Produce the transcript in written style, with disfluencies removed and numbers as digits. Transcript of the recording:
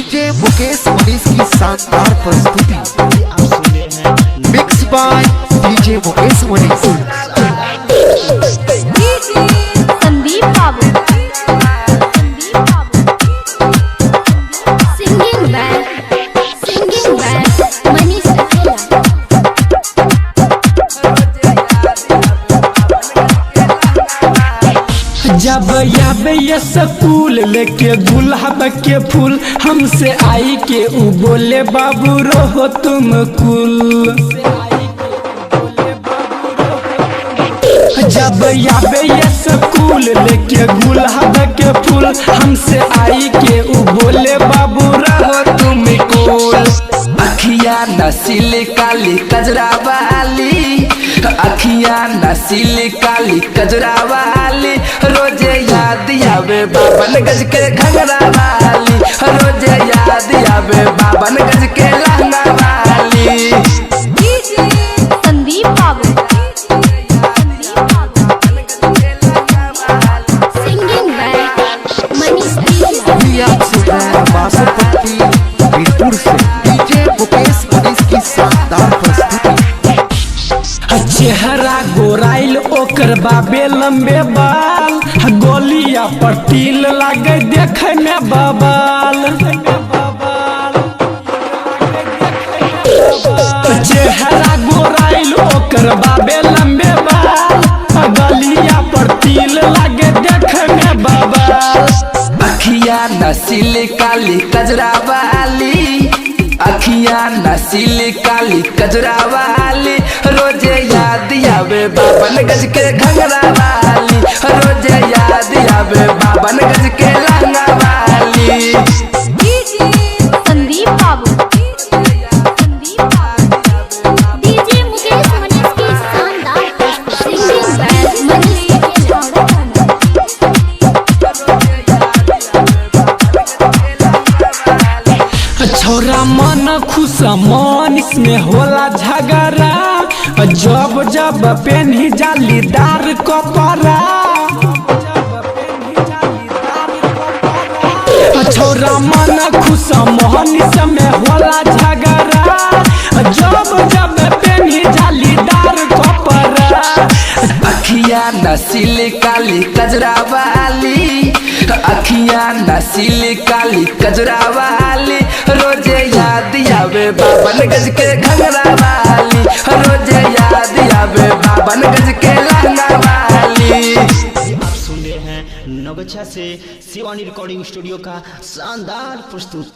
DJ Mukesh Manish की शानदार प्रस्तुति। आप सुन रहे हैं mix by DJ Mukesh Manish. Sandeep Babu singing bank Manish अकेला। जब याबे ये स्कूल लेके गुलाब के फूल हमसे आई के उ बोले बाबू रहो तुम कुल। जब याबे ये स्कूल लेके गुलाब के फूल हमसे आई के उ बोले बाबू रहो तुम कुल। अखियाँ नसीली काली कजरा वाली, अखियाँ नसीली काली कजरा वाली, रोजे याद आवे बाबन गज के घंगरा वाली, रोजे याद आवे बाबन गज के लहंगा वाली। संदीप बाबू सिंगिंग बैक मनीष अभी आप सुन रहे हैं बासुपट्टी बीरपुर से डीजे मुकेश मनीष की शानदार प्रस्तुति। चेहरा गोराइल ओकर बाबे लंबे बाल, गोलिया पर तिल लागे देखे में बबाल। चेहरा गोराइल ओकर बाबे लंबे बाल, गलिया पर तिल लागे देखे में बबाल। अखियाँ नसीली काली कजरा वाली, अखियाँ नसीली काली कजरा वाली, रोजे याद आवे बाबन गज के घंगरा वाली, रोजे याद आवे बाबन गज के लहंगा वाली। संदीप बाबू डीजे मुकेश मनीष की शानदार सिंगिंग बैक मनीष अकेला। छोरा मन खुश मन इसमें होला झगड़ा, जब जब पेन्ही जालीदार कपड़ा। छोरा मन खुश मन इसमें होला झगड़ा, जब जब पेन्ही जालीदार कपड़ा। अखियाँ नसीली काली कजरा वाली, अखियाँ नसीली काली कजरा वाली, रोजे याद आवे बाबन गज के घंगरा वाली, रोजे याद आवे बाबन गज के लहंगा वाली। आप सुन रहे हैं नगच्छा से शिवानी रिकॉर्डिंग स्टूडियो का शानदार प्रस्तुत।